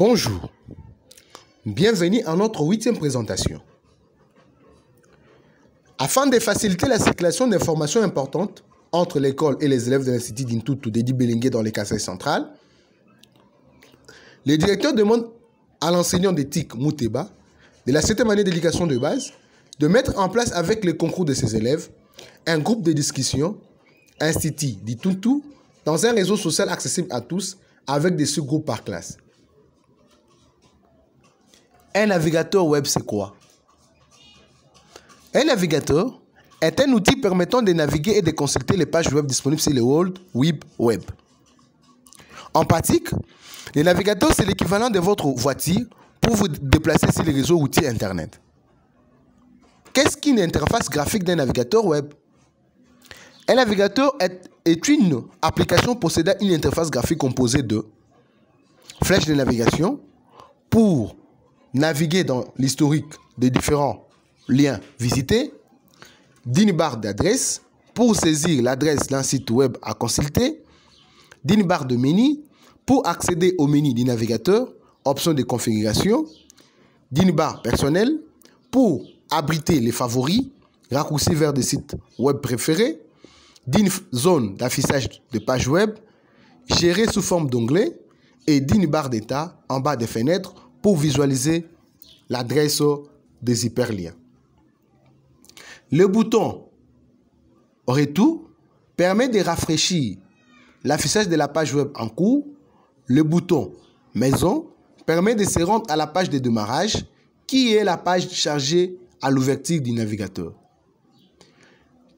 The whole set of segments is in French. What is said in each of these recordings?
Bonjour, bienvenue à notre 8e présentation. Afin de faciliter la circulation d'informations importantes entre l'école et les élèves de l'Institut d'Intutu Dédi Belengue dans les Kasaï centrales, le directeur demande à l'enseignant d'éthique Mouteba de la 7e année d'éducation de base de mettre en place avec les concours de ses élèves un groupe de discussion Institut d'Intutu dans un réseau social accessible à tous avec des sous-groupes par classe. Un navigateur web, c'est quoi? Un navigateur est un outil permettant de naviguer et de consulter les pages web disponibles sur le World Wide Web. En pratique, le navigateur, c'est l'équivalent de votre voiture pour vous déplacer sur les réseaux outils Internet. Qu'est-ce qu'une interface graphique d'un navigateur web? Un navigateur est une application possédant une interface graphique composée de flèches de navigation pour naviguer dans l'historique des différents liens visités, d'une barre d'adresse pour saisir l'adresse d'un site web à consulter, d'une barre de menu pour accéder au menu du navigateur, options de configuration, d'une barre personnelle pour abriter les favoris, raccourcis vers des sites web préférés, d'une zone d'affichage de pages web, gérée sous forme d'onglet, et d'une barre d'état en bas des fenêtres pour visualiser l'adresse des hyperliens. Le bouton Retour permet de rafraîchir l'affichage de la page web en cours. Le bouton Maison permet de se rendre à la page de démarrage, qui est la page chargée à l'ouverture du navigateur.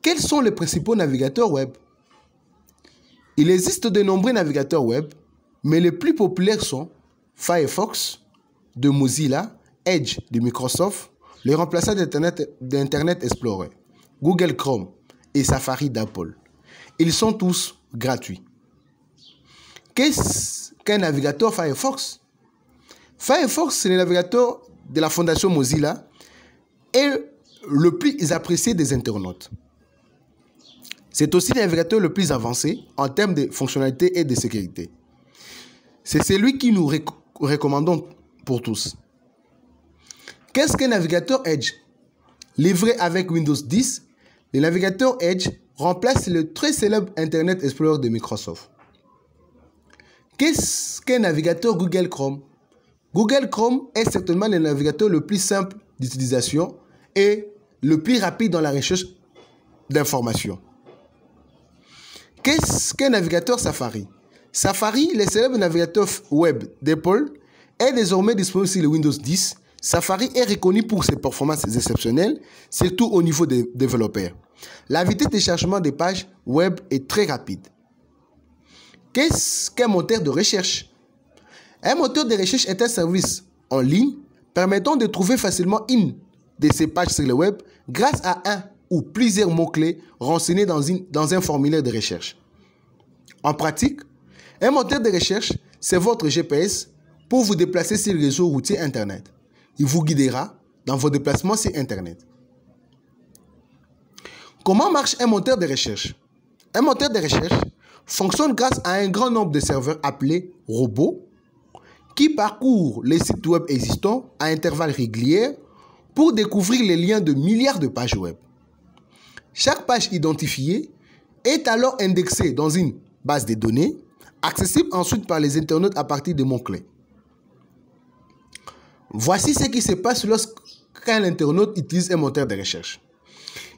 Quels sont les principaux navigateurs web? Il existe de nombreux navigateurs web, mais les plus populaires sont Firefox de Mozilla, Edge de Microsoft, les remplaçants d'Internet Explorer, Google Chrome et Safari d'Apple. Ils sont tous gratuits. Qu'est-ce qu'un navigateur Firefox? Firefox, c'est le navigateur de la fondation Mozilla et le plus apprécié des internautes. C'est aussi le navigateur le plus avancé en termes de fonctionnalité et de sécurité. C'est celui que nous recommandons pour tous. Qu'est-ce qu'un navigateur Edge? Livré avec Windows 10, le navigateur Edge remplace le très célèbre Internet Explorer de Microsoft. Qu'est-ce qu'un navigateur Google Chrome? Google Chrome est certainement le navigateur le plus simple d'utilisation et le plus rapide dans la recherche d'informations. Qu'est-ce qu'un navigateur Safari? Safari, le célèbre navigateur web d'Apple, est désormais disponible sur le Windows 10. Safari est reconnu pour ses performances exceptionnelles, surtout au niveau des développeurs. La vitesse de chargement des pages web est très rapide. Qu'est-ce qu'un moteur de recherche? Un moteur de recherche est un service en ligne permettant de trouver facilement une de ces pages sur le web grâce à un ou plusieurs mots-clés renseignés dans un formulaire de recherche. En pratique, un moteur de recherche, c'est votre GPS pour vous déplacer sur le réseau routier Internet. Il vous guidera dans vos déplacements sur Internet. Comment marche un moteur de recherche? Un moteur de recherche fonctionne grâce à un grand nombre de serveurs appelés robots qui parcourent les sites web existants à intervalles réguliers pour découvrir les liens de milliards de pages web. Chaque page identifiée est alors indexée dans une base de données, accessible ensuite par les internautes à partir de mots-clés. Voici ce qui se passe lorsqu'un internaute utilise un moteur de recherche.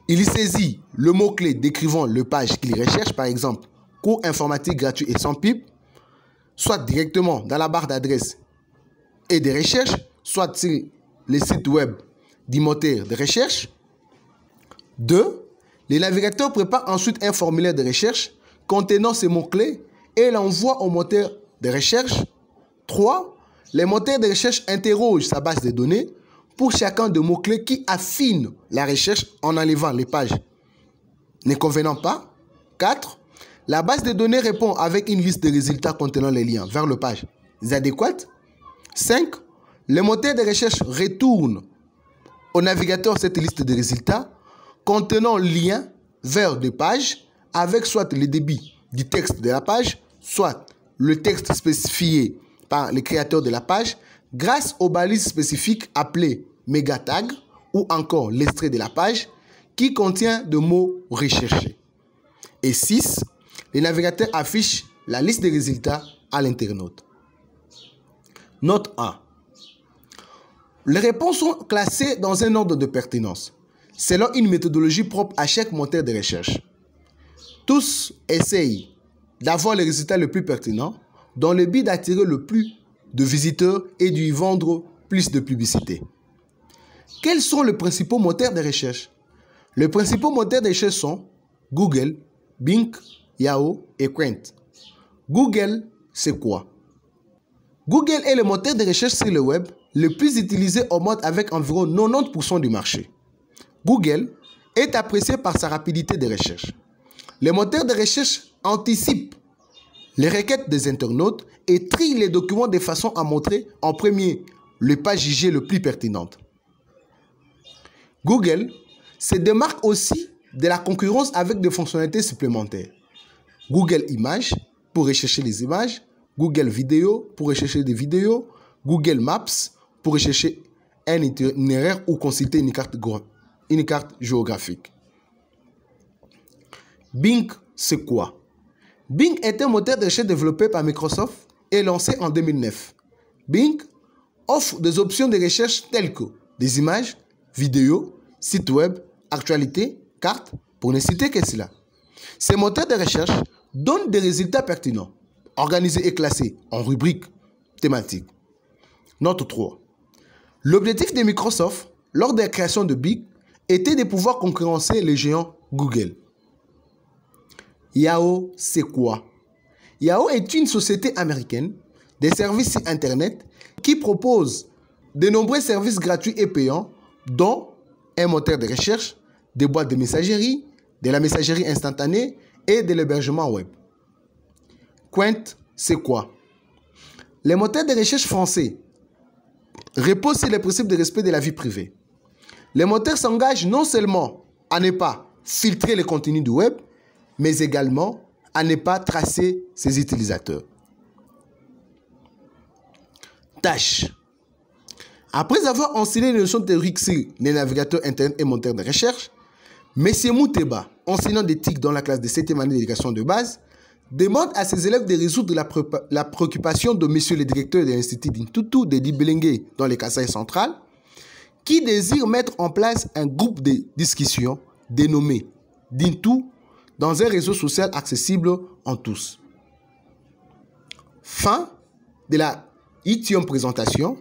Il saisit le mot-clé décrivant le page qu'il recherche, par exemple, cours informatique gratuit et sans pub, soit directement dans la barre d'adresse et de recherche, soit sur les sites web du moteur de recherche. 2. Le navigateur prépare ensuite un formulaire de recherche contenant ces mots-clés et l'envoie au moteur de recherche. 3. Le moteur de recherche interroge sa base de données pour chacun des mots-clés qui affine la recherche en enlevant les pages ne convenant pas. 4. La base de données répond avec une liste de résultats contenant les liens vers les pages adéquates. 5. Le moteur de recherche retourne au navigateur cette liste de résultats contenant lien vers des pages avec soit le débit du texte de la page, soit le texte spécifié par les créateurs de la page grâce aux balises spécifiques appelées mégatag ou encore l'extrait de la page qui contient de mots recherchés. Et 6. Les navigateurs affichent la liste des résultats à l'internaute. Note 1. Les réponses sont classées dans un ordre de pertinence, selon une méthodologie propre à chaque moteur de recherche. Tous essayent d'avoir les résultats les plus pertinents dans le but d'attirer le plus de visiteurs et d'y vendre plus de publicité. Quels sont les principaux moteurs de recherche? Les principaux moteurs de recherche sont Google, Bing, Yahoo et Qwant. Google, c'est quoi? Google est le moteur de recherche sur le web le plus utilisé au monde avec environ 90% du marché. Google est apprécié par sa rapidité de recherche. Le moteur de recherche anticipe les requêtes des internautes et trie les documents de façon à montrer en premier les pages jugées les plus pertinentes. Google se démarque aussi de la concurrence avec des fonctionnalités supplémentaires. Google Images pour rechercher les images, Google Vidéo pour rechercher des vidéos, Google Maps pour rechercher un itinéraire ou consulter une carte géographique. Bing, c'est quoi? Bing est un moteur de recherche développé par Microsoft et lancé en 2009. Bing offre des options de recherche telles que des images, vidéos, sites web, actualités, cartes, pour ne citer que cela. Ces moteurs de recherche donnent des résultats pertinents, organisés et classés en rubriques thématiques. Note 3. L'objectif de Microsoft, lors de la création de Bing, était de pouvoir concurrencer les géants Google. Yahoo, c'est quoi? Yahoo est une société américaine de services sur Internet qui propose de nombreux services gratuits et payants, dont un moteur de recherche, des boîtes de messagerie, de la messagerie instantanée et de l'hébergement web. Qwant, c'est quoi? Les moteurs de recherche français reposent sur les principes de respect de la vie privée. Les moteurs s'engagent non seulement à ne pas filtrer les contenus du web, mais également à ne pas tracer ses utilisateurs. Tâches. Après avoir enseigné les notions théoriques sur les navigateurs Internet et moteurs de recherche, M. Mouteba, enseignant d'éthique dans la classe de 7e année d'éducation de base, demande à ses élèves de résoudre la préoccupation de M. le directeur de l'Institut d'Intutu de Dibelengue dans le Kasaï central, qui désire mettre en place un groupe de discussion dénommé Dintu dans un réseau social accessible en tous. Fin de la 8e présentation.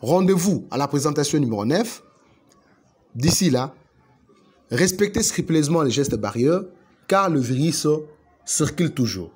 Rendez-vous à la présentation numéro 9. D'ici là, respectez scrupuleusement les gestes barrières car le virus circule toujours.